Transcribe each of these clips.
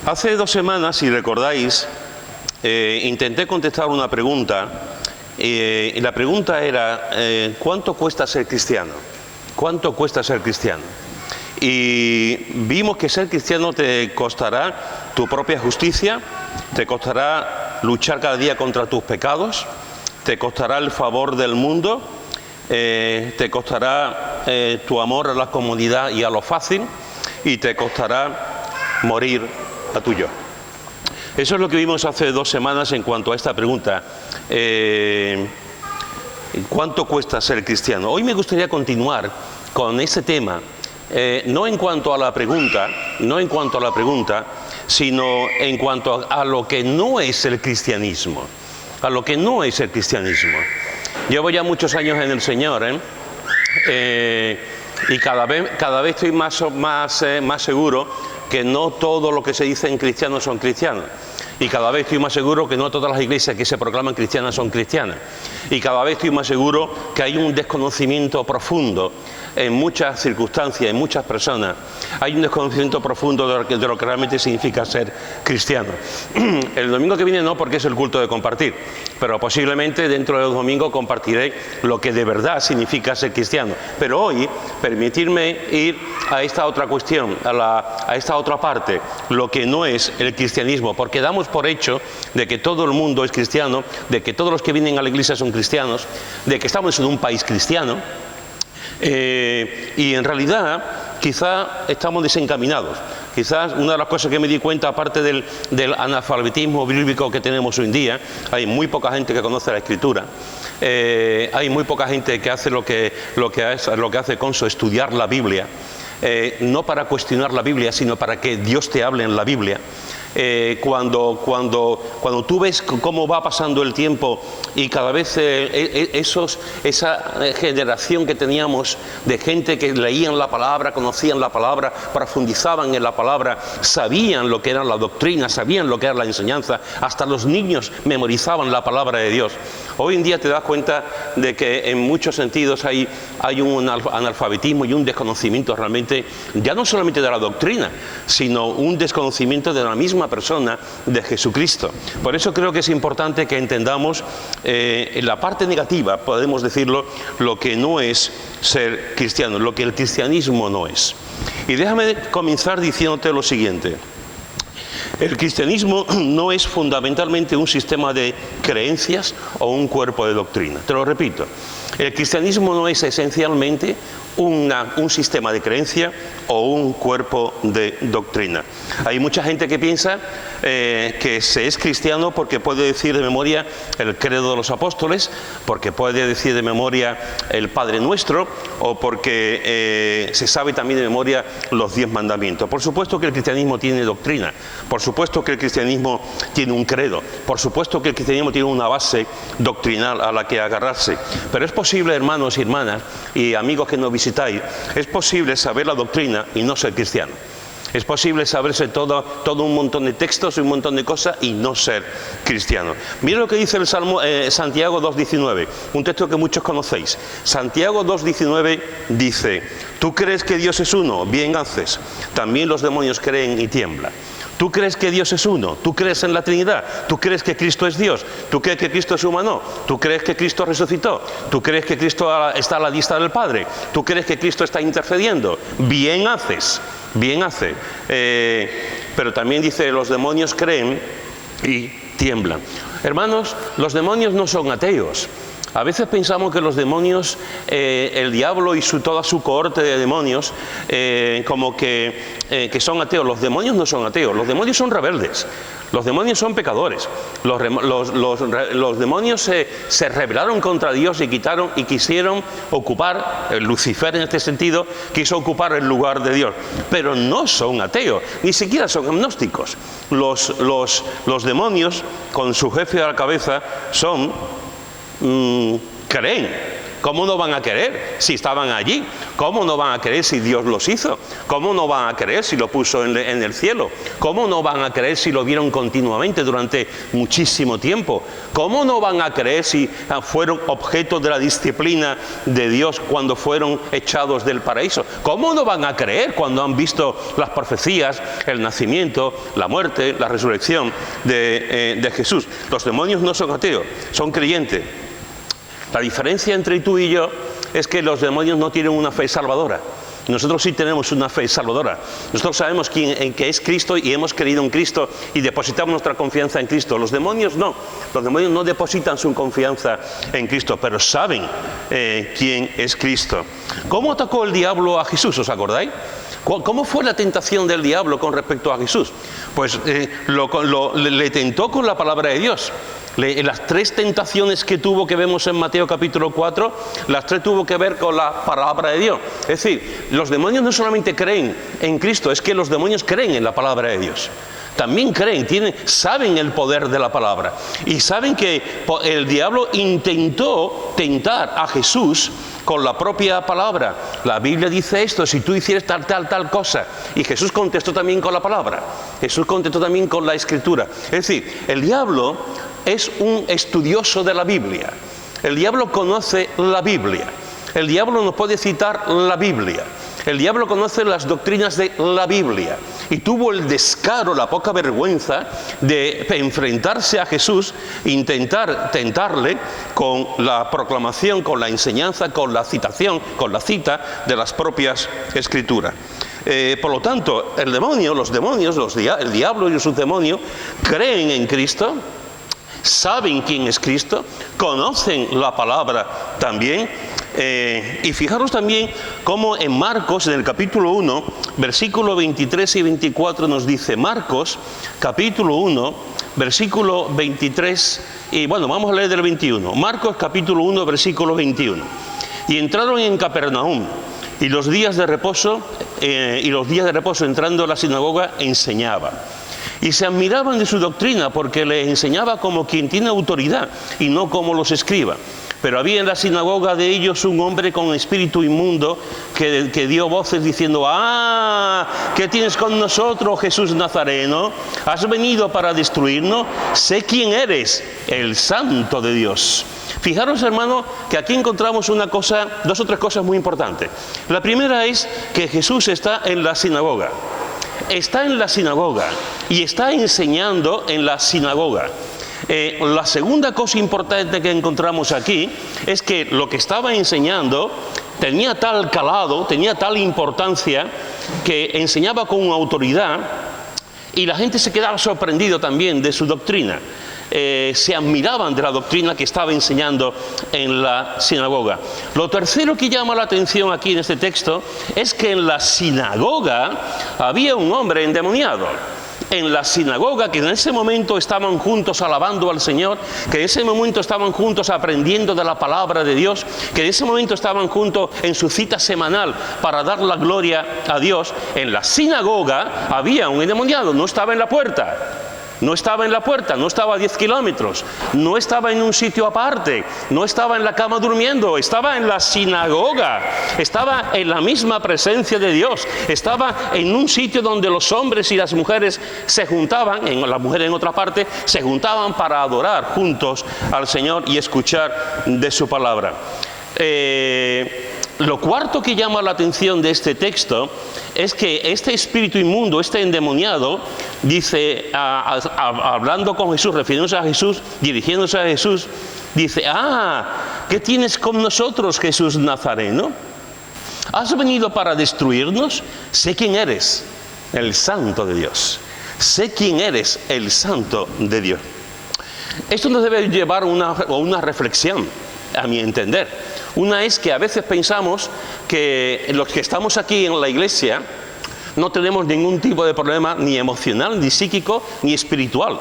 Hace 2 semanas, si recordáis, intenté contestar una pregunta y la pregunta era ¿cuánto cuesta ser cristiano? ¿Cuánto cuesta ser cristiano? Y vimos que ser cristiano te costará tu propia justicia, te costará luchar cada día contra tus pecados, te costará el favor del mundo, te costará tu amor a la comodidad y a lo fácil, y te costará morir a tu yo. Eso es lo que vimos hace 2 semanas en cuanto a esta pregunta. ¿Cuánto cuesta ser cristiano? Hoy me gustaría continuar con ese tema, no en cuanto a la pregunta, sino en cuanto a lo que no es el cristianismo. A lo que no es el cristianismo. Llevo ya muchos años en el Señor, y cada vez estoy más seguro que no todo lo que se dice en cristianos son cristianos. Y cada vez estoy más seguro que no todas las iglesias que se proclaman cristianas son cristianas. Y cada vez estoy más seguro que hay un desconocimiento profundo en muchas circunstancias, en muchas personas. Hay un desconocimiento profundo de lo que realmente significa ser cristiano. El domingo que viene no, porque es el culto de compartir, pero posiblemente dentro de los domingos compartiré lo que de verdad significa ser cristiano. Pero hoy, permitirme ir a esta otra cuestión, a esta otra parte, lo que no es el cristianismo, porque damos por hecho de que todo el mundo es cristiano, de que todos los que vienen a la iglesia son cristianos, de que estamos en un país cristiano, y en realidad quizá estamos desencaminados. Quizás una de las cosas que me di cuenta, aparte del analfabetismo bíblico que tenemos hoy en día, hay muy poca gente que conoce la Escritura, hay muy poca gente que hace lo que hace Conso, estudiar la Biblia, no para cuestionar la Biblia, sino para que Dios te hable en la Biblia. Cuando tú ves cómo va pasando el tiempo y cada vez esa generación que teníamos de gente que leían la palabra, conocían la palabra, profundizaban en la palabra, sabían lo que era la doctrina, sabían lo que era la enseñanza, hasta los niños memorizaban la palabra de Dios. Hoy en día te das cuenta de que en muchos sentidos hay un analfabetismo y un desconocimiento realmente, ya no solamente de la doctrina, sino un desconocimiento de la misma persona de Jesucristo. Por eso creo que es importante que entendamos en la parte negativa, podemos decirlo, lo que no es ser cristiano, lo que el cristianismo no es. Y déjame comenzar diciéndote lo siguiente. El cristianismo no es fundamentalmente un sistema de creencias o un cuerpo de doctrina. Te lo repito, el cristianismo no es esencialmente un sistema de creencia o un cuerpo de doctrina. Hay mucha gente que piensa que se es cristiano porque puede decir de memoria el credo de los apóstoles, porque puede decir de memoria el Padre Nuestro, o porque se sabe también de memoria los 10 mandamientos. Por supuesto que el cristianismo tiene doctrina, por supuesto que el cristianismo tiene un credo, por supuesto que el cristianismo tiene una base doctrinal a la que agarrarse, pero es posible, hermanos y hermanas y amigos que nos visitáis, es posible saber la doctrina y no ser cristiano. Es posible saberse todo un montón de textos y un montón de cosas y no ser cristiano. Mira lo que dice el Salmo, Santiago 2.19, un texto que muchos conocéis. Santiago 2.19 dice: ¿tú crees que Dios es uno? Bien haces. También los demonios creen y tiemblan. ¿Tú crees que Dios es uno? ¿Tú crees en la Trinidad? ¿Tú crees que Cristo es Dios? ¿Tú crees que Cristo es humano? ¿Tú crees que Cristo resucitó? ¿Tú crees que Cristo está a la diestra del Padre? ¿Tú crees que Cristo está intercediendo? Bien haces, bien hace. Pero también dice: los demonios creen y tiemblan. Hermanos, los demonios no son ateos. A veces pensamos que los demonios, el diablo y toda su cohorte de demonios, como que son ateos. Los demonios no son ateos, los demonios son rebeldes, los demonios son pecadores. Los demonios se rebelaron contra Dios y quisieron ocupar, Lucifer en este sentido, quiso ocupar el lugar de Dios. Pero no son ateos, ni siquiera son agnósticos. Los demonios, con su jefe a la cabeza, creen ¿Cómo no van a creer si estaban allí? ¿Cómo no van a creer si Dios los hizo? ¿Cómo no van a creer si lo puso en el cielo? ¿Cómo no van a creer si lo vieron continuamente durante muchísimo tiempo? ¿Cómo no van a creer si fueron objeto de la disciplina de Dios cuando fueron echados del paraíso? ¿Cómo no van a creer cuando han visto las profecías, el nacimiento, la muerte, la resurrección de Jesús? Los demonios no son ateos, son creyentes. La diferencia entre tú y yo es que los demonios no tienen una fe salvadora. Nosotros sí tenemos una fe salvadora. Nosotros sabemos que es Cristo y hemos creído en Cristo y depositamos nuestra confianza en Cristo. Los demonios no. Los demonios no depositan su confianza en Cristo, pero saben quién es Cristo. ¿Cómo atacó el diablo a Jesús? ¿Os acordáis? ¿Cómo fue la tentación del diablo con respecto a Jesús? Pues le tentó con la palabra de Dios. Las tres tentaciones que tuvo, que vemos en Mateo capítulo 4, las tres tuvo que ver con la palabra de Dios. Es decir, los demonios no solamente creen en Cristo, es que los demonios creen en la palabra de Dios. También creen, saben el poder de la palabra. Y saben que el diablo intentó tentar a Jesús con la propia palabra. La Biblia dice esto: si tú hicieras tal cosa. Y Jesús contestó también con la palabra. Jesús contestó también con la Escritura. Es decir, el diablo es un estudioso de la Biblia. El diablo conoce la Biblia. El diablo nos puede citar la Biblia. El diablo conoce las doctrinas de la Biblia y tuvo el descaro, la poca vergüenza de enfrentarse a Jesús, intentar tentarle con la proclamación, con la enseñanza, con la citación, con la cita de las propias Escrituras. Por lo tanto, el diablo y sus demonios creen en Cristo, saben quién es Cristo, conocen la palabra también. Y fijaros también cómo en Marcos, en el capítulo 1, versículo 23 y 24 nos dice, Marcos, capítulo 1, versículo 23, y bueno, vamos a leer del 21. Marcos, capítulo 1, versículo 21. Y entraron en Capernaum, y los días de reposo entrando a la sinagoga enseñaba. Y se admiraban de su doctrina, porque les enseñaba como quien tiene autoridad y no como los escribas. Pero había en la sinagoga de ellos un hombre con espíritu inmundo que dio voces diciendo, ¿qué tienes con nosotros, Jesús Nazareno? ¿Has venido para destruirnos? Sé quién eres, el Santo de Dios. Fijaros, hermano, que aquí encontramos dos o tres cosas muy importantes. La primera es que Jesús está en la sinagoga. Está en la sinagoga y está enseñando en la sinagoga. La segunda cosa importante que encontramos aquí es que lo que estaba enseñando tenía tal calado, tenía tal importancia, que enseñaba con autoridad y la gente se quedaba sorprendido también de su doctrina. Se admiraban de la doctrina que estaba enseñando en la sinagoga. Lo tercero que llama la atención aquí en este texto es que en la sinagoga había un hombre endemoniado. En la sinagoga, que en ese momento estaban juntos alabando al Señor, que en ese momento estaban juntos aprendiendo de la palabra de Dios, que en ese momento estaban juntos en su cita semanal para dar la gloria a Dios, en la sinagoga había un endemoniado, no estaba en la puerta. No estaba en la puerta, no estaba a 10 kilómetros, no estaba en un sitio aparte, no estaba en la cama durmiendo, estaba en la sinagoga, estaba en la misma presencia de Dios, estaba en un sitio donde los hombres y las mujeres se juntaban, la mujer en otra parte, se juntaban para adorar juntos al Señor y escuchar de su palabra. Lo cuarto que llama la atención de este texto es que este espíritu inmundo, este endemoniado, dice, hablando con Jesús, refiriéndose a Jesús, dirigiéndose a Jesús, dice, ¿qué tienes con nosotros, Jesús Nazareno? ¿Has venido para destruirnos? Sé quién eres, el Santo de Dios. Sé quién eres, el Santo de Dios. Esto nos debe llevar a una reflexión, a mi entender. Una es que a veces pensamos que los que estamos aquí en la iglesia no tenemos ningún tipo de problema ni emocional, ni psíquico, ni espiritual.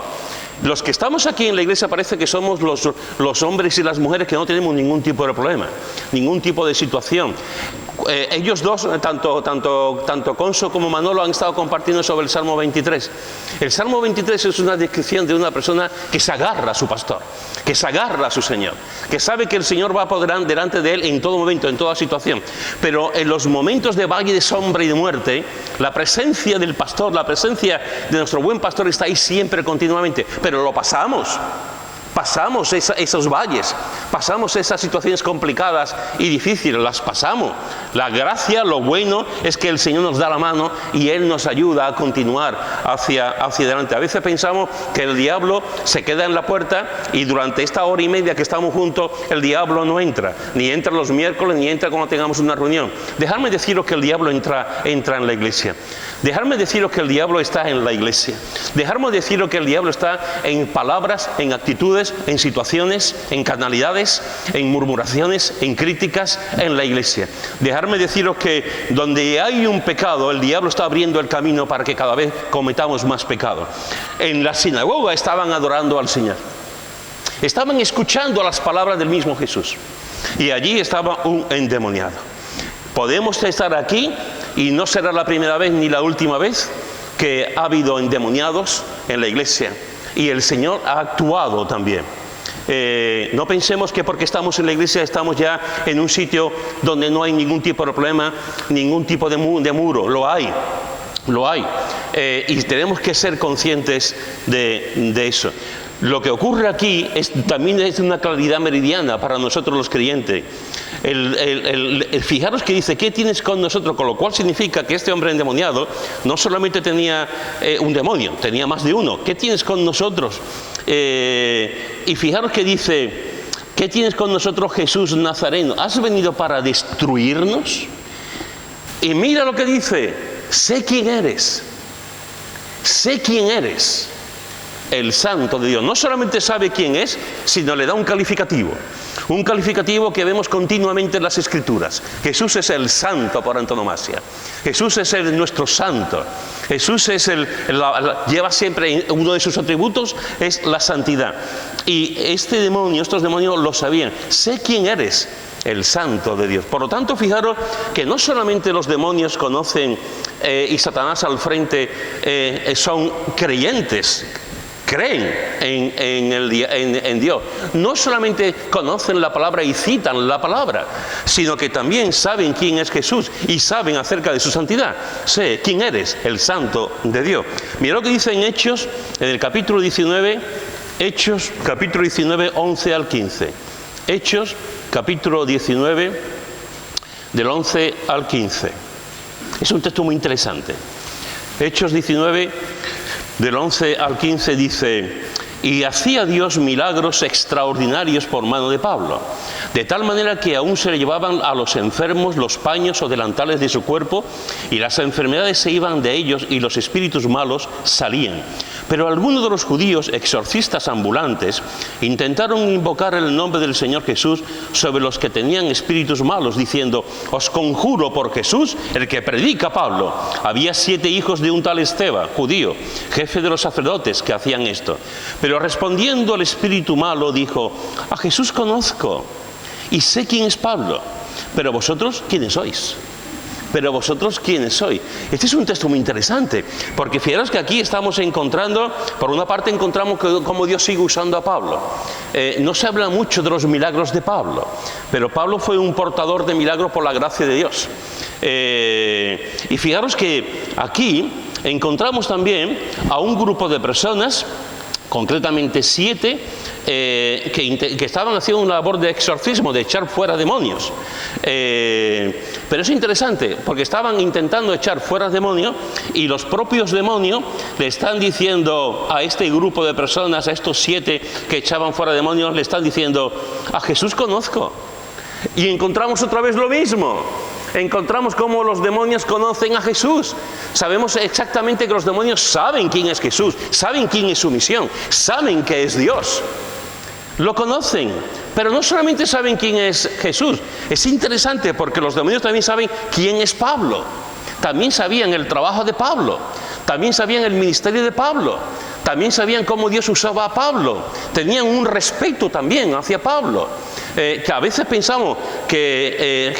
Los que estamos aquí en la iglesia parece que somos los hombres y las mujeres que no tenemos ningún tipo de problema, ningún tipo de situación. Ellos dos, tanto Conso como Manolo, han estado compartiendo sobre el Salmo 23. El Salmo 23 es una descripción de una persona que se agarra a su pastor, que se agarra a su Señor, que sabe que el Señor va por delante de él en todo momento, en toda situación. Pero en los momentos de valle de sombra y de muerte, la presencia del pastor, la presencia de nuestro buen pastor está ahí siempre, continuamente. Pero lo pasamos esos valles, pasamos esas situaciones complicadas y difíciles, las pasamos. La gracia, lo bueno es que el Señor nos da la mano y Él nos ayuda a continuar hacia adelante. A veces pensamos que el diablo se queda en la puerta y durante esta hora y media que estamos juntos, el diablo no entra, ni entra los miércoles, ni entra cuando tengamos una reunión. Dejadme deciros que el diablo entra en la iglesia. Dejadme deciros que el diablo está en la iglesia. Dejadme deciros que el diablo está en palabras, en actitudes, en situaciones, en carnalidades, en murmuraciones, en críticas, en la iglesia. Dejadme deciros que donde hay un pecado, el diablo está abriendo el camino para que cada vez cometamos más pecado. En la sinagoga estaban adorando al Señor. Estaban escuchando las palabras del mismo Jesús. Y allí estaba un endemoniado. Podemos estar aquí y no será la primera vez ni la última vez que ha habido endemoniados en la iglesia. Y el Señor ha actuado también. No pensemos que porque estamos en la iglesia estamos ya en un sitio donde no hay ningún tipo de problema, ningún tipo de muro. Lo hay. Y tenemos que ser conscientes de eso. Lo que ocurre aquí también es una claridad meridiana para nosotros los creyentes. Fijaros que dice, ¿qué tienes con nosotros? Con lo cual significa que este hombre endemoniado no solamente tenía un demonio, tenía más de uno. ¿Qué tienes con nosotros? Y fijaros que dice, ¿qué tienes con nosotros, Jesús Nazareno? ¿Has venido para destruirnos? Y mira lo que dice, sé quién eres, el Santo de Dios. No solamente sabe quién es, sino le da un calificativo que vemos continuamente en las Escrituras. Jesús es el Santo por antonomasia. Jesús es nuestro Santo. Jesús es lleva siempre uno de sus atributos, es la santidad. Y estos demonios lo sabían. Sé quién eres, el Santo de Dios. Por lo tanto, fijaros que no solamente los demonios conocen y Satanás al frente son creyentes, creen en Dios. No solamente conocen la palabra y citan la palabra, sino que también saben quién es Jesús y saben acerca de su santidad. Sé quién eres, el Santo de Dios. Mira lo que dice en Hechos, en el capítulo 19, Hechos, capítulo 19, 11 al 15. Hechos, capítulo 19, del 11 al 15. Es un texto muy interesante. Hechos 19, del 11 al 15 dice, y hacía Dios milagros extraordinarios por mano de Pablo, de tal manera que aún se le llevaban a los enfermos los paños o delantales de su cuerpo, y las enfermedades se iban de ellos y los espíritus malos salían. Pero algunos de los judíos, exorcistas ambulantes, intentaron invocar el nombre del Señor Jesús sobre los que tenían espíritus malos, diciendo, os conjuro por Jesús, el que predica Pablo. Había 7 hijos de un tal Esteban, judío, jefe de los sacerdotes, que hacían esto. Pero respondiendo el espíritu malo, dijo, a Jesús conozco y sé quién es Pablo, pero vosotros, ¿quiénes sois? Este es un texto muy interesante, porque fijaros que aquí estamos encontrando, por una parte encontramos cómo Dios sigue usando a Pablo. No se habla mucho de los milagros de Pablo, pero Pablo fue un portador de milagros por la gracia de Dios. Y fijaros que aquí encontramos también a un grupo de personas, concretamente 7, que estaban haciendo una labor de exorcismo, de echar fuera demonios. Pero es interesante, porque estaban intentando echar fuera demonios y los propios demonios le están diciendo a este grupo de personas, a estos 7 que echaban fuera demonios, le están diciendo, a Jesús conozco. Y encontramos otra vez lo mismo. Encontramos cómo los demonios conocen a Jesús. Sabemos exactamente que los demonios saben quién es Jesús, saben quién es su misión, saben que es Dios. Lo conocen, pero no solamente saben quién es Jesús. Es interesante porque los demonios también saben quién es Pablo. También sabían el trabajo de Pablo, también sabían el ministerio de Pablo, también sabían cómo Dios usaba a Pablo. Tenían un respeto también hacia Pablo. Que a veces pensamos que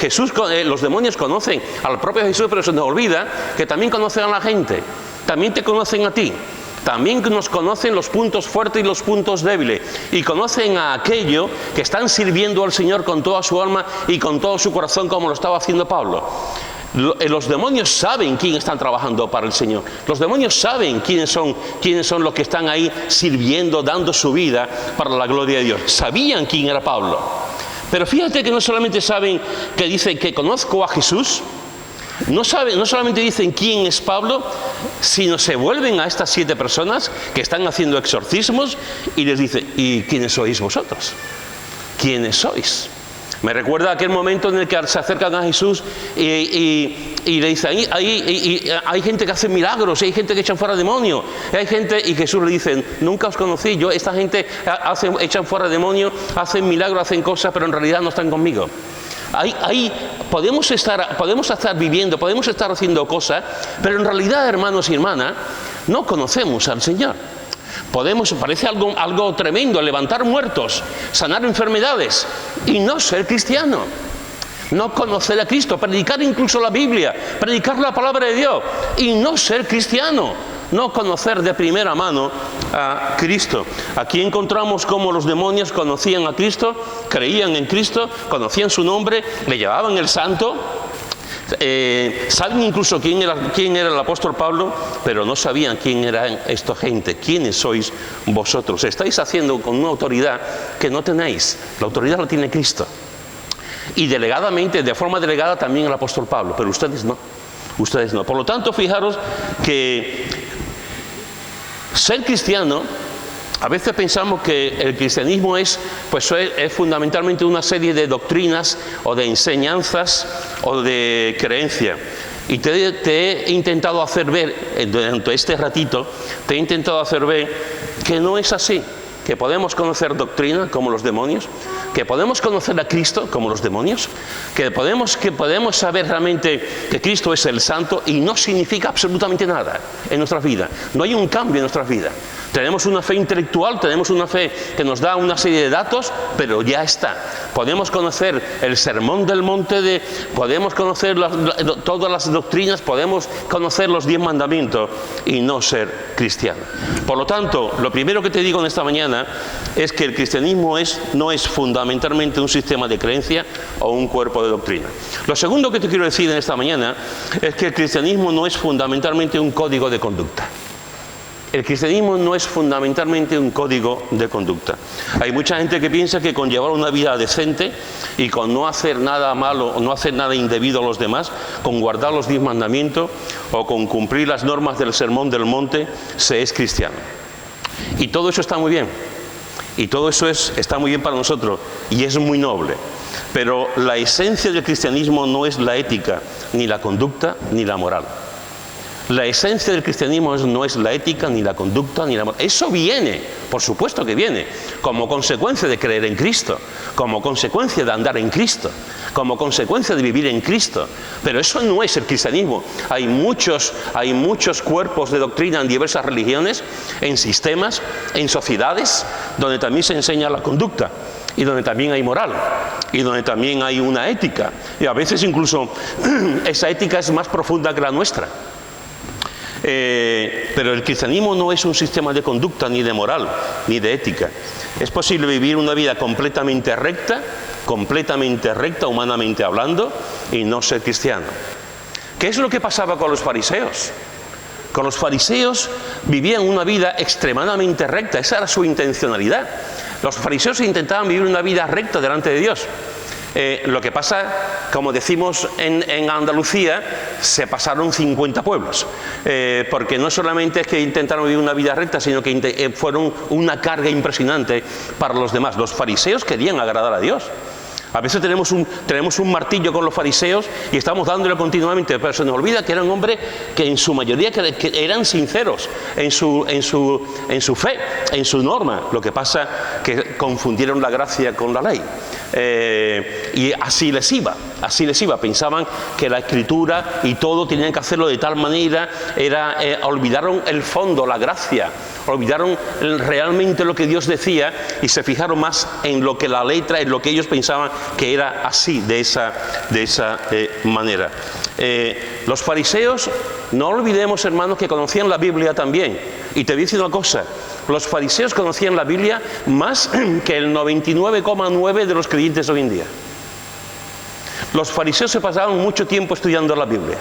los demonios conocen al propio Jesús, pero se nos olvida que también conocen a la gente, también te conocen a ti. También nos conocen los puntos fuertes y los puntos débiles, y conocen a aquellos que están sirviendo al Señor con toda su alma y con todo su corazón, como lo estaba haciendo Pablo. Los demonios saben quién están trabajando para el Señor. Los demonios saben quiénes son los que están ahí sirviendo, dando su vida para la gloria de Dios. Sabían quién era Pablo. Pero fíjate que no solamente saben que dicen que conozco a Jesús, no solamente dicen quién es Pablo, sino se vuelven a estas 7 personas que están haciendo exorcismos y les dicen: ¿y quiénes sois vosotros? ¿Quiénes sois? Me recuerda aquel momento en el que se acercan a Jesús y le dicen: hay gente que hace milagros, hay gente que echan fuera demonios, hay gente, y Jesús le dice: nunca os conocí, esta gente echan fuera demonios, hacen milagros, hacen cosas, pero en realidad no están conmigo. Ahí podemos estar viviendo, podemos estar haciendo cosas, pero en realidad, hermanos y hermanas, no conocemos al Señor. Parece algo tremendo, levantar muertos, sanar enfermedades y no ser cristiano. No conocer a Cristo, predicar incluso la Biblia, predicar la palabra de Dios y no ser cristiano. No conocer de primera mano a Cristo. Aquí encontramos cómo los demonios conocían a Cristo, creían en Cristo, conocían su nombre, le llamaban el Santo. Saben incluso quién era el apóstol Pablo, pero no sabían quién eran esta gente. ¿Quiénes sois vosotros? Estáis haciendo con una autoridad que no tenéis. La autoridad la tiene Cristo. Y delegadamente, de forma delegada, también el apóstol Pablo, pero ustedes no. Ustedes no. Por lo tanto, fijaros que ser cristiano, a veces pensamos que el cristianismo es fundamentalmente una serie de doctrinas o de enseñanzas o de creencias. Y te he intentado hacer ver, durante este ratito, te he intentado hacer ver que no es así. Que podemos conocer doctrina como los demonios, que podemos conocer a Cristo como los demonios, que podemos saber realmente que Cristo es el Santo, y no significa absolutamente nada en nuestras vidas. No hay un cambio en nuestras vidas. Tenemos una fe intelectual, tenemos una fe que nos da una serie de datos, pero ya está. Podemos conocer el sermón del monte, podemos conocer todas las doctrinas, podemos conocer los 10 mandamientos y no ser cristiano. Por lo tanto, lo primero que te digo en esta mañana es que el cristianismo no es fundamentalmente un sistema de creencia o un cuerpo de doctrina. Lo segundo que te quiero decir en esta mañana es que el cristianismo no es fundamentalmente un código de conducta. El cristianismo no es fundamentalmente un código de conducta. Hay mucha gente que piensa que con llevar una vida decente y con no hacer nada malo o no hacer nada indebido a los demás, con guardar los 10 mandamientos o con cumplir las normas del sermón del monte, se es cristiano. Y todo eso está muy bien. Y todo eso está muy bien para nosotros y es muy noble. Pero la esencia del cristianismo no es la ética, ni la conducta, ni la moral. La esencia del cristianismo no es la ética, ni la conducta, ni la moral. Eso viene, por supuesto que viene, como consecuencia de creer en Cristo, como consecuencia de andar en Cristo, como consecuencia de vivir en Cristo. Pero eso no es el cristianismo. Hay muchos cuerpos de doctrina en diversas religiones, en sistemas, en sociedades, donde también se enseña la conducta, y donde también hay moral, y donde también hay una ética. Y a veces incluso esa ética es más profunda que la nuestra. Pero el cristianismo no es un sistema de conducta, ni de moral, ni de ética. Es posible vivir una vida completamente recta, humanamente hablando, y no ser cristiano. ¿Qué es lo que pasaba con los fariseos? Con los fariseos vivían una vida extremadamente recta, esa era su intencionalidad. Los fariseos intentaban vivir una vida recta delante de Dios. Lo que pasa, como decimos en Andalucía, se pasaron 50 pueblos, porque no solamente es que intentaron vivir una vida recta, sino que fueron una carga impresionante para los demás. Los fariseos querían agradar a Dios. A veces tenemos un martillo con los fariseos y estamos dándole continuamente, pero se nos olvida que eran hombres que en su mayoría que eran sinceros en su fe, en su norma. Lo que pasa que confundieron la gracia con la ley. Y así les iba. Pensaban que la Escritura y todo tenían que hacerlo de tal manera, olvidaron el fondo, la gracia, olvidaron realmente lo que Dios decía y se fijaron más en lo que la letra, en lo que ellos pensaban que era así, de esa manera. Los fariseos, no olvidemos, hermanos, que conocían la Biblia también. Y te voy a decir una cosa, los fariseos conocían la Biblia más que el 99,9% de los creyentes hoy en día. Los fariseos se pasaban mucho tiempo estudiando la Biblia,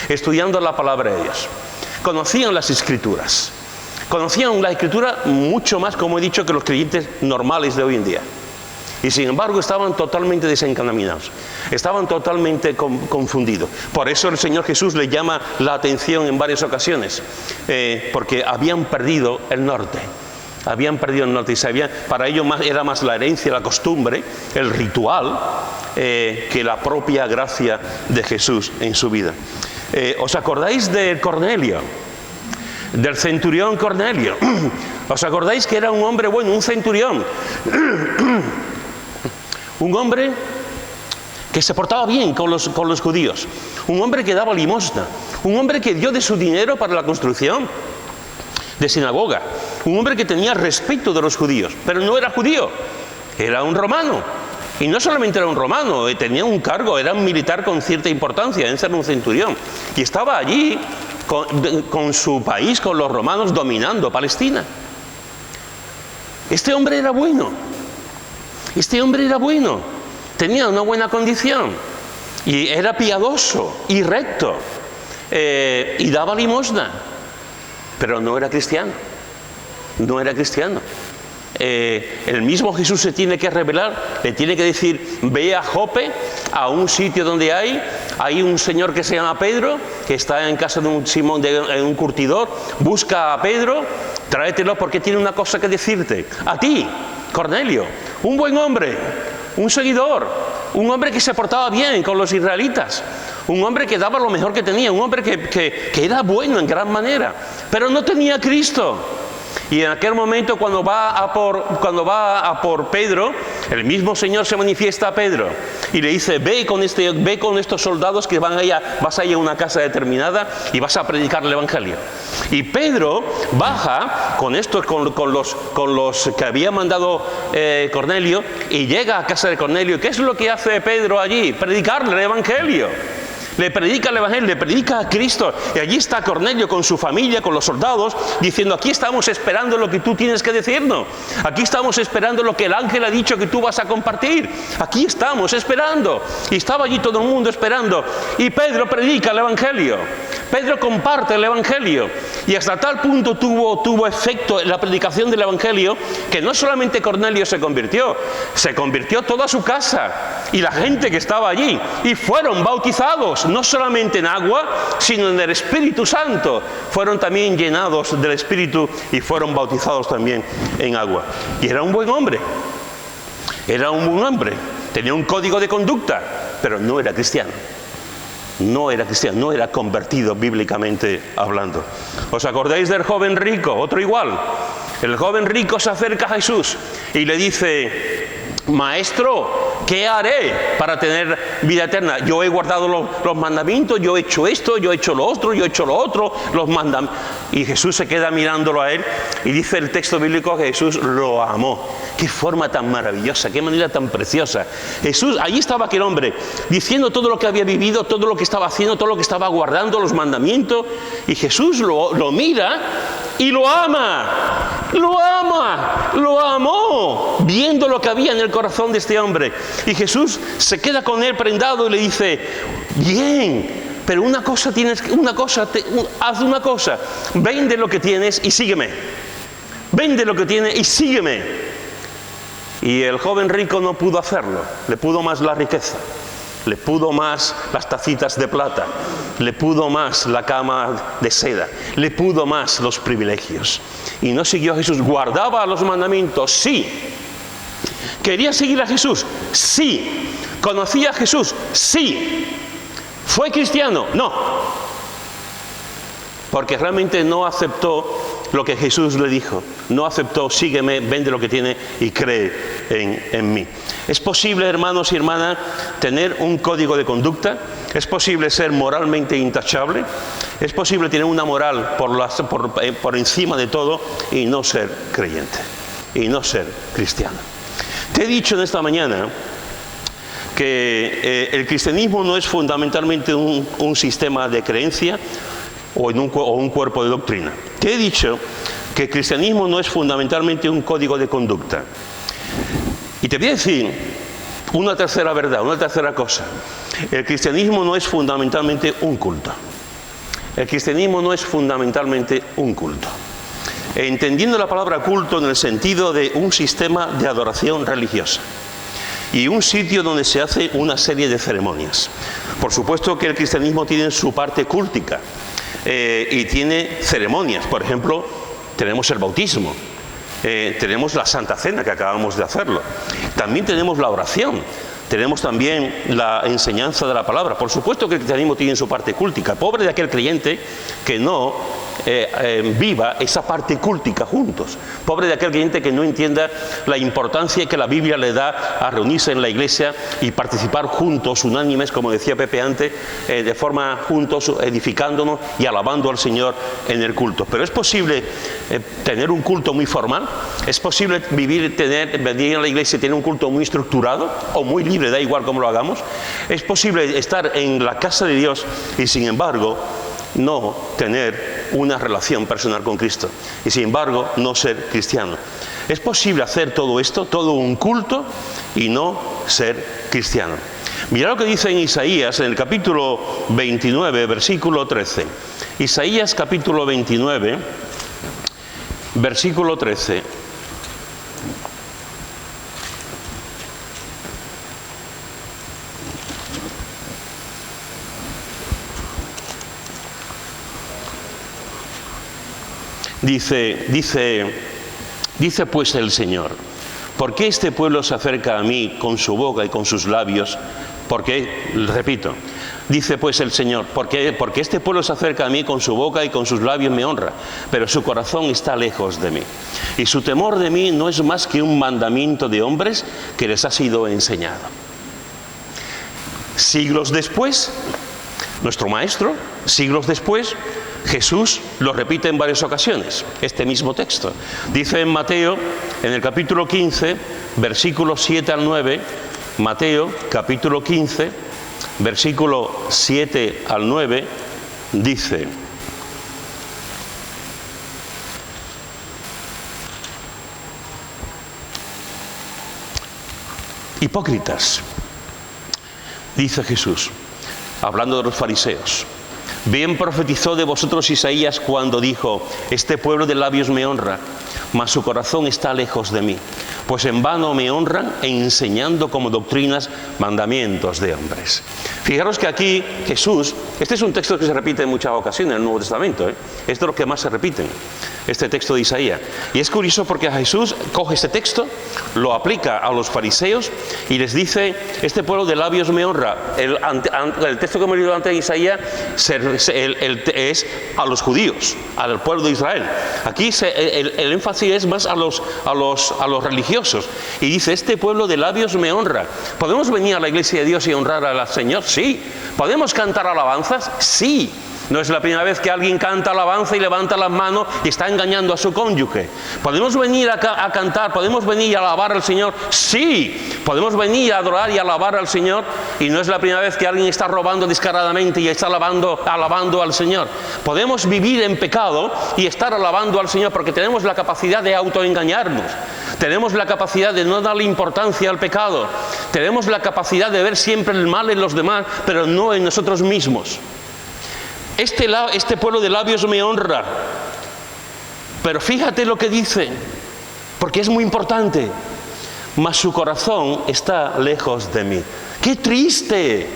estudiando la palabra de Dios. Conocían las Escrituras. Conocían la Escritura mucho más, como he dicho, que los creyentes normales de hoy en día. Y sin embargo estaban totalmente desencaminados, estaban totalmente confundidos. Por eso el Señor Jesús les llama la atención en varias ocasiones, porque habían perdido el norte. Y para ellos era más la herencia, la costumbre, el ritual, que la propia gracia de Jesús en su vida. ¿Os acordáis de Cornelio? Del centurión Cornelio. ¿Os acordáis que era un hombre bueno, un centurión? Un hombre que se portaba bien con los judíos, un hombre que daba limosna, un hombre que dio de su dinero para la construcción de sinagoga, un hombre que tenía respeto de los judíos, pero no era judío, era un romano. Y no solamente era un romano, tenía un cargo, era un militar con cierta importancia, era un centurión, y estaba allí con su país, con los romanos, dominando Palestina. Este hombre era bueno, tenía una buena condición, y era piadoso y recto, y daba limosna, pero no era cristiano. El mismo Jesús se tiene que revelar, le tiene que decir: ve a Jope, a un sitio donde hay un señor que se llama Pedro, que está en casa de un Simón, de un curtidor, busca a Pedro, tráetelo porque tiene una cosa que decirte. A ti, Cornelio, un buen hombre, un seguidor, un hombre que se portaba bien con los israelitas, un hombre que daba lo mejor que tenía, un hombre que era bueno en gran manera, pero no tenía a Cristo. Y en aquel momento, cuando va a por Pedro, el mismo Señor se manifiesta a Pedro y le dice: ve con estos soldados que vas a ir a una casa determinada y vas a predicar el Evangelio. Y Pedro baja con los que había mandado Cornelio, y llega a casa de Cornelio. ¿Qué es lo que hace Pedro allí? Predicarle el Evangelio. Le predica el Evangelio, le predica a Cristo. Y allí está Cornelio con su familia, con los soldados, diciendo: aquí estamos esperando lo que tú tienes que decirnos. Aquí estamos esperando lo que el ángel ha dicho que tú vas a compartir. Aquí estamos esperando. Y estaba allí todo el mundo esperando. Y Pedro predica el Evangelio. Pedro comparte el Evangelio. Y hasta tal punto tuvo efecto la predicación del Evangelio, que no solamente Cornelio se convirtió toda su casa y la gente que estaba allí. Y fueron bautizados, no solamente en agua, sino en el Espíritu Santo. Fueron también llenados del Espíritu y fueron bautizados también en agua. Y era un buen hombre. Tenía un código de conducta, pero no era cristiano. No era convertido bíblicamente hablando. ¿Os acordáis del joven rico? Otro igual. El joven rico se acerca a Jesús y le dice: Maestro, ¿qué haré para tener vida eterna? Yo he guardado los mandamientos, yo he hecho esto, yo he hecho lo otro, los mandamientos. Y Jesús se queda mirándolo a él, y dice el texto bíblico que Jesús lo amó. Qué forma tan maravillosa, qué manera tan preciosa. Jesús, allí estaba aquel hombre, diciendo todo lo que había vivido, todo lo que estaba haciendo, todo lo que estaba guardando, los mandamientos, y Jesús lo mira y lo ama. Lo amó, viendo lo que había en el corazón de este hombre. Y Jesús se queda con él prendado y le dice: bien, pero haz una cosa, vende lo que tienes y sígueme. Y el joven rico no pudo hacerlo, le pudo más la riqueza, le pudo más las tacitas de plata, le pudo más la cama de seda, le pudo más los privilegios. Y no siguió a Jesús. ¿Guardaba los mandamientos? Sí. ¿Quería seguir a Jesús? Sí. ¿Conocía a Jesús? Sí. ¿Fue cristiano? No. Porque realmente no aceptó lo que Jesús le dijo. No aceptó, sígueme, vende lo que tiene y cree en mí. ¿Es posible, hermanos y hermanas, tener un código de conducta? ¿Es posible ser moralmente intachable? ¿Es posible tener una moral por encima de todo y no ser creyente? Y no ser cristiano. Te he dicho en esta mañana que el cristianismo no es fundamentalmente un sistema de creencia o un cuerpo de doctrina. Te he dicho que el cristianismo no es fundamentalmente un código de conducta. Y te voy a decir una tercera verdad, una tercera cosa. El cristianismo no es fundamentalmente un culto. El cristianismo no es fundamentalmente un culto. Entendiendo la palabra culto en el sentido de un sistema de adoración religiosa y un sitio donde se hace una serie de ceremonias. Por supuesto que el cristianismo tiene su parte cúltica y tiene ceremonias. Por ejemplo, tenemos el bautismo, tenemos la Santa Cena que acabamos de hacerlo, también tenemos la oración, tenemos también la enseñanza de la palabra. Por supuesto que el cristianismo tiene su parte cúltica. Pobre de aquel creyente que no viva esa parte cúltica juntos. Pobre de aquel creyente que no entienda la importancia que la Biblia le da a reunirse en la iglesia y participar juntos, unánimes, como decía Pepe antes, de forma juntos, edificándonos y alabando al Señor en el culto. Pero es posible tener un culto muy formal, es posible venir a la iglesia y tener un culto muy estructurado o muy libre, da igual cómo lo hagamos. Es posible estar en la casa de Dios y sin embargo no tener una relación personal con Cristo y sin embargo no ser cristiano. Es posible hacer todo esto, todo un culto y no ser cristiano. Mira lo que dice en Isaías, en el capítulo 29, versículo 13. Isaías capítulo 29, versículo 13. Dice pues el Señor: ¿por qué este pueblo se acerca a mí con su boca y con sus labios? Porque, repito, dice pues el Señor, porque este pueblo se acerca a mí con su boca y con sus labios me honra, pero su corazón está lejos de mí. Y su temor de mí no es más que un mandamiento de hombres que les ha sido enseñado. Siglos después, nuestro Maestro, siglos después, Jesús lo repite en varias ocasiones, este mismo texto. Dice en Mateo, en el capítulo 15, versículos 7 al 9, Mateo, capítulo 15, versículo 7 al 9, dice: hipócritas, dice Jesús, hablando de los fariseos. Bien profetizó de vosotros Isaías cuando dijo: este pueblo de labios me honra, mas su corazón está lejos de mí, pues en vano me honran enseñando como doctrinas mandamientos de hombres. Fijaros que aquí Jesús, este es un texto que se repite en muchas ocasiones en el Nuevo Testamento, es de los que más se repiten, este texto de Isaías. Y es curioso porque Jesús coge este texto, lo aplica a los fariseos y les dice: este pueblo de labios me honra. El texto que hemos leído antes de Isaías es a los judíos, al pueblo de Israel. Aquí el énfasis es más a los religiosos. Y dice: este pueblo de labios me honra. ¿Podemos venir a la iglesia de Dios y honrar al Señor? Sí. ¿Podemos cantar alabanzas? Sí. No es la primera vez que alguien canta alabanza y levanta las manos y está engañando a su cónyuge. ¿Podemos venir a cantar? ¿Podemos venir a alabar al Señor? Sí. ¿Podemos venir a adorar y alabar al Señor? Y no es la primera vez que alguien está robando descaradamente y está alabando al Señor. Podemos vivir en pecado y estar alabando al Señor porque tenemos la capacidad de autoengañarnos. Tenemos la capacidad de no darle importancia al pecado. Tenemos la capacidad de ver siempre el mal en los demás, pero no en nosotros mismos. Este pueblo de labios me honra, pero fíjate lo que dice, porque es muy importante: mas su corazón está lejos de mí. ¡Qué triste!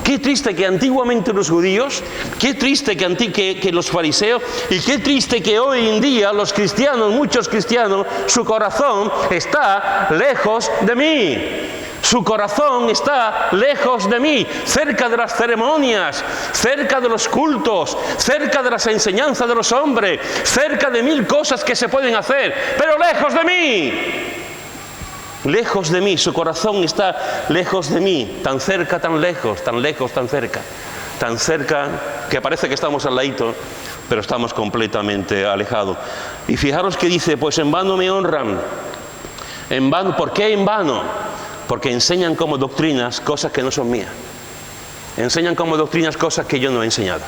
Qué triste que antiguamente los judíos, qué triste que los fariseos, y qué triste que hoy en día los cristianos, muchos cristianos, su corazón está lejos de mí. Su corazón está lejos de mí, cerca de las ceremonias, cerca de los cultos, cerca de las enseñanzas de los hombres, cerca de mil cosas que se pueden hacer, pero lejos de mí. Lejos de mí, su corazón está lejos de mí, tan cerca, tan lejos, tan lejos, tan cerca que parece que estamos al ladito, pero estamos completamente alejados. Y fijaros que dice, pues en vano me honran. En vano, ¿por qué en vano? Porque enseñan como doctrinas cosas que no son mías. Enseñan como doctrinas cosas que yo no he enseñado.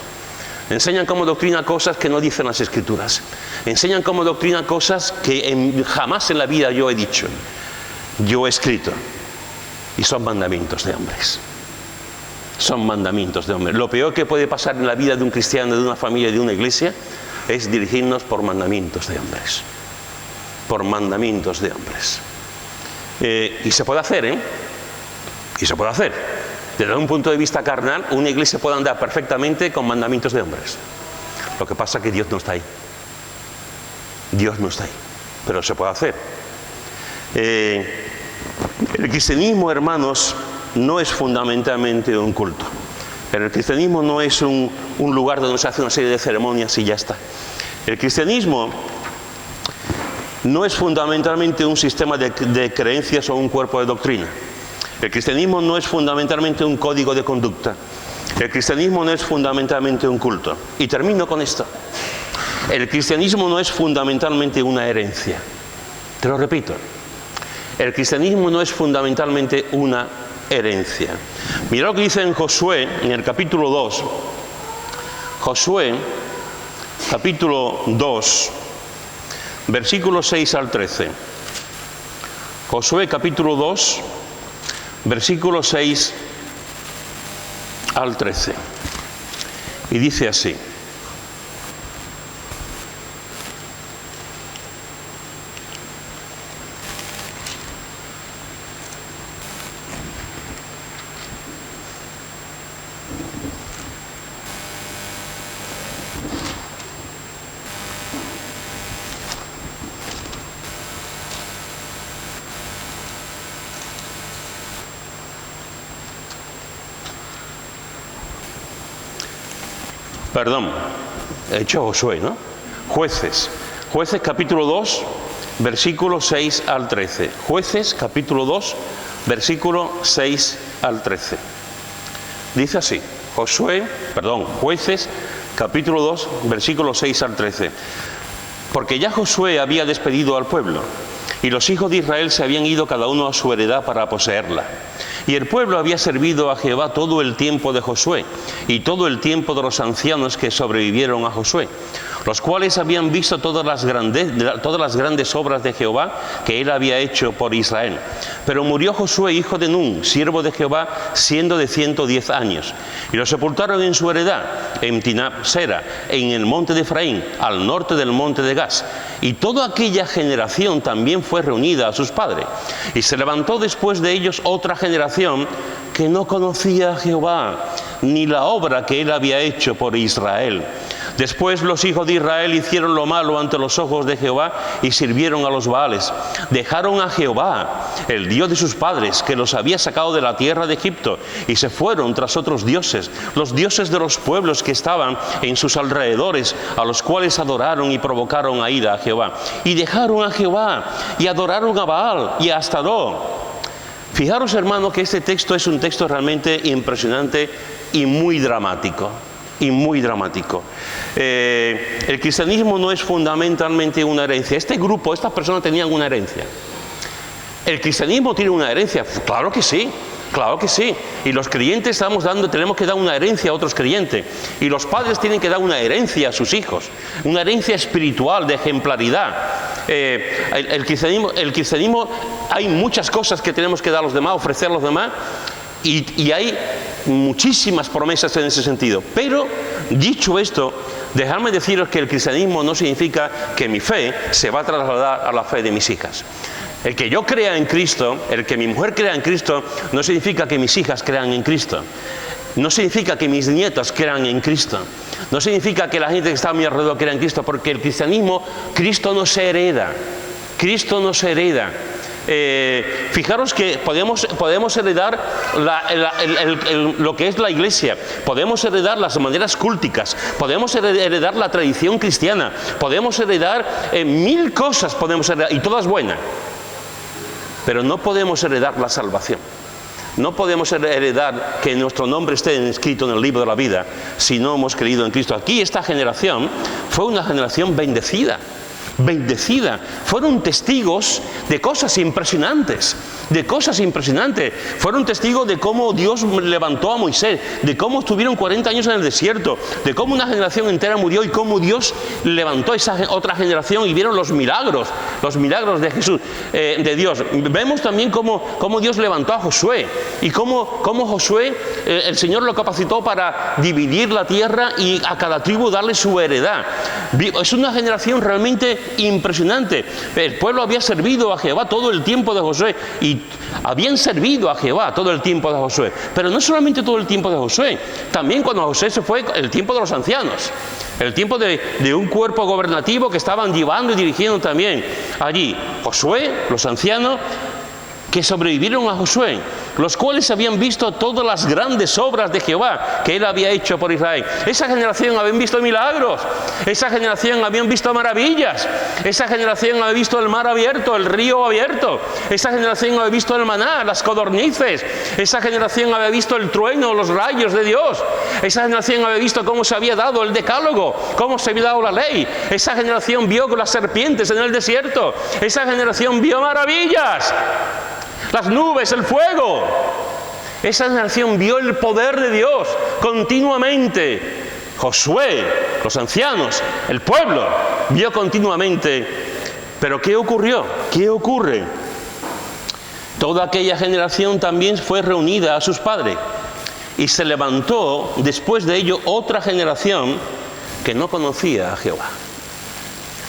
Enseñan como doctrina cosas que no dicen las Escrituras. Enseñan como doctrina cosas que jamás en la vida yo he dicho, yo he escrito. Y son mandamientos de hombres. Son mandamientos de hombres. Lo peor que puede pasar en la vida de un cristiano, de una familia, de una iglesia, es dirigirnos por mandamientos de hombres. Por mandamientos de hombres. Y se puede hacer, ¿eh? Y se puede hacer. Desde un punto de vista carnal, una iglesia puede andar perfectamente con mandamientos de hombres. Lo que pasa es que Dios no está ahí. Dios no está ahí. Pero se puede hacer. El cristianismo, hermanos, no es fundamentalmente un culto. El cristianismo no es un lugar donde se hace una serie de ceremonias y ya está. El cristianismo no es fundamentalmente un sistema de creencias o un cuerpo de doctrina. El cristianismo no es fundamentalmente un código de conducta. El cristianismo no es fundamentalmente un culto. Y termino con esto. El cristianismo no es fundamentalmente una herencia. Te lo repito. El cristianismo no es fundamentalmente una herencia. Mira lo que dice en Josué, en el capítulo 2. Josué, capítulo 2, versículos 6 al 13. Josué, capítulo 2, versículos 6 al 13. Y dice así. Perdón, he hecho Josué, ¿no? Jueces. Jueces capítulo 2, versículo 6 al 13. Jueces capítulo 2, versículo 6 al 13. Dice así, Jueces capítulo 2, versículo 6 al 13. Porque ya Josué había despedido al pueblo, y los hijos de Israel se habían ido cada uno a su heredad para poseerla. Y el pueblo había servido a Jehová todo el tiempo de Josué y todo el tiempo de los ancianos que sobrevivieron a Josué, los cuales habían visto todas las grandes obras de Jehová que él había hecho por Israel. Pero murió Josué, hijo de Nun, siervo de Jehová, siendo de 110 años. Y lo sepultaron en su heredad, en Timnat-Sera, en el monte de Efraín, al norte del monte de Gaz. Y toda aquella generación también fue reunida a sus padres. Y se levantó después de ellos otra generación que no conocía a Jehová, ni la obra que él había hecho por Israel. Después los hijos de Israel hicieron lo malo ante los ojos de Jehová y sirvieron a los Baales. Dejaron a Jehová, el Dios de sus padres, que los había sacado de la tierra de Egipto, y se fueron tras otros dioses, los dioses de los pueblos que estaban en sus alrededores, a los cuales adoraron y provocaron a ira a Jehová. Y dejaron a Jehová y adoraron a Baal y a Astarot. Fijaros, hermano, que este texto es un texto realmente impresionante y muy dramático. El cristianismo no es fundamentalmente una herencia. Estas personas tenían una herencia. ¿El cristianismo tiene una herencia? Claro que sí. Claro que sí. Y los creyentes tenemos que dar una herencia a otros creyentes. Y los padres tienen que dar una herencia a sus hijos. Una herencia espiritual de ejemplaridad. El cristianismo, hay muchas cosas que tenemos que dar a los demás, ofrecer a los demás. Y hay muchísimas promesas en ese sentido. Pero, dicho esto, dejadme deciros que el cristianismo no significa que mi fe se va a trasladar a la fe de mis hijas. El que yo crea en Cristo, el que mi mujer crea en Cristo, no significa que mis hijas crean en Cristo. No significa que mis nietos crean en Cristo. No significa que la gente que está a mi alrededor crea en Cristo, porque el cristianismo, Cristo no se hereda. Cristo no se hereda. Fijaros que podemos heredar lo que es la Iglesia, podemos heredar las maneras cúlticas, podemos heredar la tradición cristiana, podemos heredar 1000 cosas, podemos heredar, y todas buenas, pero no podemos heredar la salvación. No podemos heredar que nuestro nombre esté escrito en el libro de la vida si no hemos creído en Cristo. Aquí esta generación fue una generación bendecida. Fueron testigos de cosas impresionantes, Fueron testigos de cómo Dios levantó a Moisés, de cómo estuvieron 40 años en el desierto, de cómo una generación entera murió y cómo Dios levantó esa otra generación y vieron los milagros de Jesús, de Dios. Vemos también cómo Dios levantó a Josué y cómo Josué, el Señor lo capacitó para dividir la tierra y a cada tribu darle su heredad. Es una generación realmente impresionante. El pueblo había servido a Jehová todo el tiempo de Josué y habían servido a Jehová todo el tiempo de Josué, pero no solamente todo el tiempo de Josué, también cuando Josué se fue, el tiempo de los ancianos, el tiempo de un cuerpo gobernativo que estaban llevando y dirigiendo también allí. Josué, los ancianos que sobrevivieron a Josué, los cuales habían visto todas las grandes obras de Jehová que él había hecho por Israel. Esa generación habían visto milagros, esa generación habían visto maravillas, esa generación había visto el mar abierto, el río abierto, esa generación había visto el maná, las codornices, esa generación había visto el trueno, los rayos de Dios, esa generación había visto cómo se había dado el decálogo, cómo se había dado la ley, esa generación vio las serpientes en el desierto, esa generación vio maravillas, las nubes, el fuego. Esa generación vio el poder de Dios continuamente. Josué, los ancianos, el pueblo, vio continuamente. Pero ¿qué ocurrió? ¿Qué ocurre? Toda aquella generación también fue reunida a sus padres. Y se levantó después de ello otra generación que no conocía a Jehová.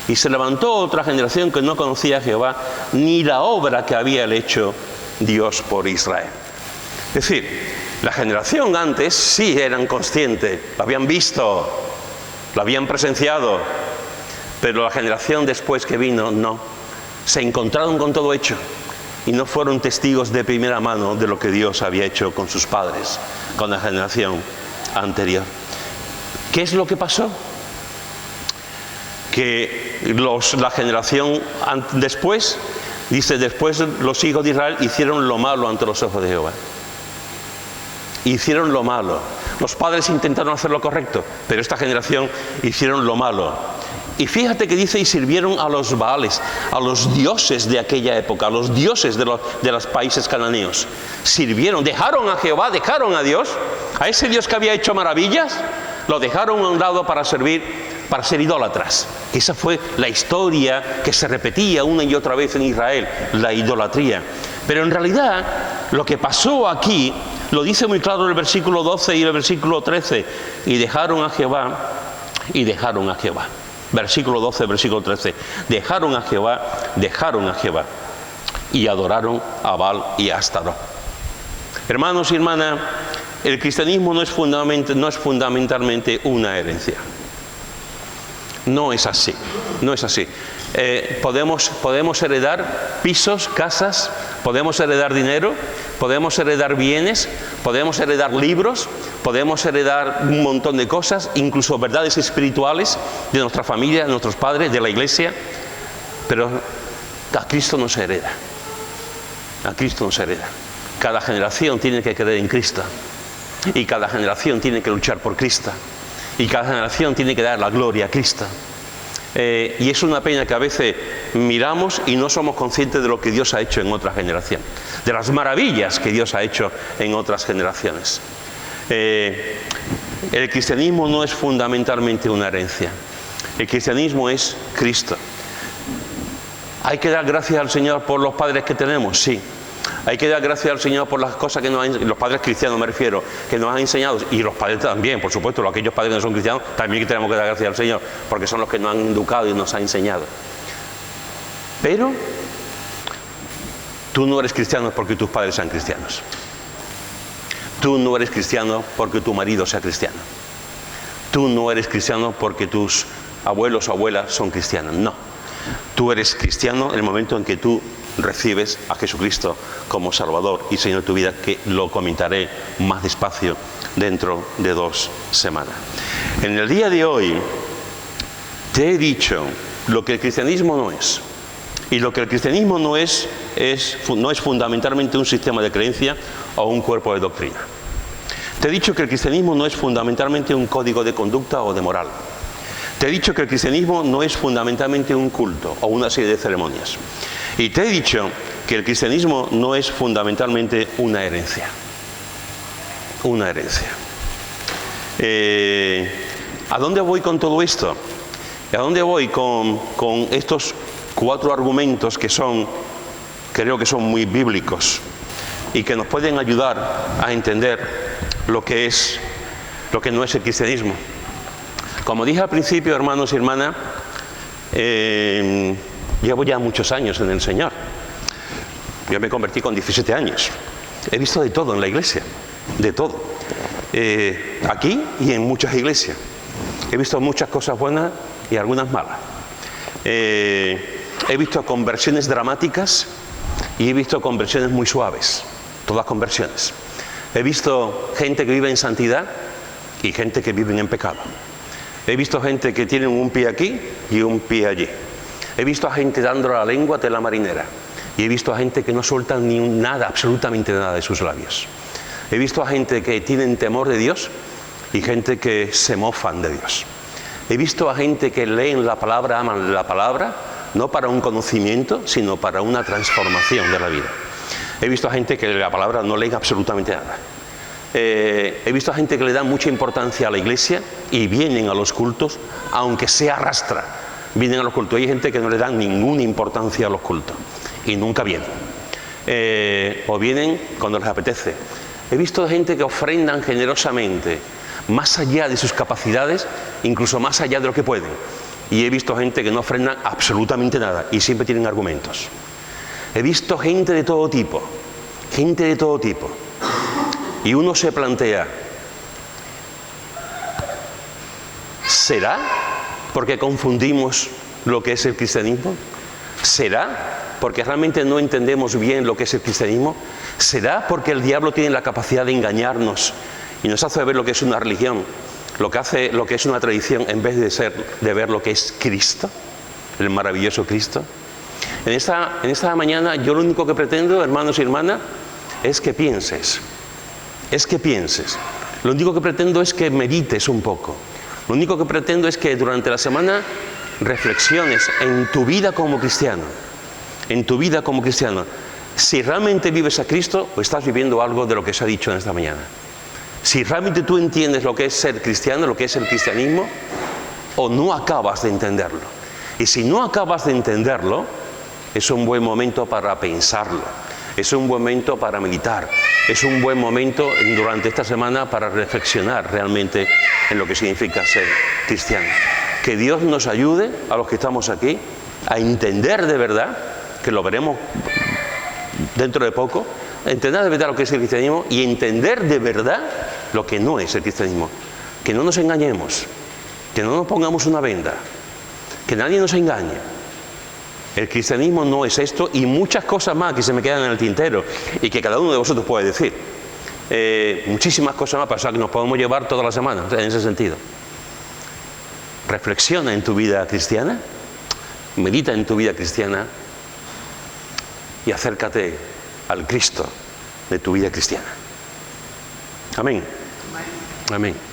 Y se levantó otra generación que no conocía a Jehová, ni la obra que había hecho Dios por Israel. Es decir, la generación antes sí eran conscientes, lo habían visto, lo habían presenciado, pero la generación después que vino, no. Se encontraron con todo hecho y no fueron testigos de primera mano de lo que Dios había hecho con sus padres, con la generación anterior. ¿Qué es lo que pasó? Que la generación después, dice, después los hijos de Israel hicieron lo malo ante los ojos de Jehová. Hicieron lo malo. Los padres intentaron hacer lo correcto, pero esta generación hicieron lo malo. Y fíjate que dice, y sirvieron a los Baales, a los dioses de aquella época, a los dioses de los países cananeos. Sirvieron, dejaron a Jehová, dejaron a Dios, a ese Dios que había hecho maravillas, lo dejaron a un lado para ser idólatras. Esa fue la historia que se repetía una y otra vez en Israel, la idolatría. Pero en realidad, lo que pasó aquí, lo dice muy claro el versículo 12 y el versículo 13, y dejaron a Jehová, Versículo 12, versículo 13, dejaron a Jehová, y adoraron a Baal y a Astarot. Hermanos y hermanas, el cristianismo no es fundamentalmente una herencia. No es así. Podemos heredar pisos, casas, podemos heredar dinero, podemos heredar bienes, podemos heredar libros, podemos heredar un montón de cosas, incluso verdades espirituales de nuestra familia, de nuestros padres, de la iglesia, pero a Cristo no se hereda. Cada generación tiene que creer en Cristo y cada generación tiene que luchar por Cristo. Y cada generación tiene que dar la gloria a Cristo. Y es una pena que a veces miramos y no somos conscientes de lo que Dios ha hecho en otra generación, de las maravillas que Dios ha hecho en otras generaciones. El cristianismo no es fundamentalmente una herencia. El cristianismo es Cristo. ¿Hay que dar gracias al Señor por los padres que tenemos? Sí. Hay que dar gracias al Señor por las cosas que nos han, los padres cristianos me refiero, que nos han enseñado, y los padres también, por supuesto, aquellos padres que no son cristianos, también tenemos que dar gracias al Señor, porque son los que nos han educado y nos han enseñado. Pero tú no eres cristiano porque tus padres sean cristianos. Tú no eres cristiano porque tu marido sea cristiano. Tú no eres cristiano porque tus abuelos o abuelas son cristianos. No. Tú eres cristiano en el momento en que tú recibes a Jesucristo como Salvador y Señor de tu vida, que lo comentaré más despacio dentro de 2 semanas. En el día de hoy te he dicho lo que el cristianismo no es. Y lo que el cristianismo no es fundamentalmente un sistema de creencia o un cuerpo de doctrina. Te he dicho que el cristianismo no es fundamentalmente un código de conducta o de moral. Te he dicho que el cristianismo no es fundamentalmente un culto o una serie de ceremonias. Y te he dicho que el cristianismo no es fundamentalmente una herencia. Una herencia. ¿A dónde voy con todo esto? ¿A dónde voy con estos 4 argumentos que creo que son muy bíblicos y que nos pueden ayudar a entender lo que no es el cristianismo? Como dije al principio, hermanos y hermanas, llevo ya muchos años en el Señor. Yo me convertí con 17 años. He visto de todo en la iglesia, de todo. Aquí y en muchas iglesias. He visto muchas cosas buenas y algunas malas. He visto conversiones dramáticas y he visto conversiones muy suaves. Todas conversiones. He visto gente que vive en santidad y gente que vive en pecado. He visto gente que tiene un pie aquí y un pie allí. He visto a gente dando la lengua tela marinera. Y he visto a gente que no suelta ni nada, absolutamente nada de sus labios. He visto a gente que tienen temor de Dios y gente que se mofan de Dios. He visto a gente que leen la palabra, aman la palabra, no para un conocimiento, sino para una transformación de la vida. He visto a gente que la palabra no lee absolutamente nada. He visto a gente que le da mucha importancia a la iglesia y vienen a los cultos, aunque se arrastra, vienen a los cultos. Hay gente que no le dan ninguna importancia a los cultos y nunca vienen. O vienen cuando les apetece. He visto gente que ofrendan generosamente, más allá de sus capacidades, incluso más allá de lo que pueden. Y he visto gente que no ofrenda absolutamente nada y siempre tienen argumentos. He visto gente de todo tipo, gente de todo tipo. Y uno se plantea, ¿será porque confundimos lo que es el cristianismo? ¿Será porque realmente no entendemos bien lo que es el cristianismo? ¿Será porque el diablo tiene la capacidad de engañarnos y nos hace ver lo que es una religión, lo que es una tradición, en vez de ver lo que es Cristo, el maravilloso Cristo? En esta mañana yo lo único que pretendo, hermanos y hermanas, es que pienses. Es que pienses. Lo único que pretendo es que medites un poco. Lo único que pretendo es que durante la semana reflexiones en tu vida como cristiano. En tu vida como cristiano. Si realmente vives a Cristo, o estás viviendo algo de lo que se ha dicho en esta mañana. Si realmente tú entiendes lo que es ser cristiano, lo que es el cristianismo, o no acabas de entenderlo. Y si no acabas de entenderlo, es un buen momento para pensarlo. Es un buen momento para meditar. Es un buen momento durante esta semana para reflexionar realmente en lo que significa ser cristiano. Que Dios nos ayude a los que estamos aquí a entender de verdad, que lo veremos dentro de poco, entender de verdad lo que es el cristianismo y entender de verdad lo que no es el cristianismo. Que no nos engañemos, que no nos pongamos una venda, que nadie nos engañe. El cristianismo no es esto y muchas cosas más que se me quedan en el tintero y que cada uno de vosotros puede decir. Muchísimas cosas más, para que nos podemos llevar toda la semana en ese sentido. Reflexiona en tu vida cristiana, medita en tu vida cristiana y acércate al Cristo de tu vida cristiana. Amén. Amén.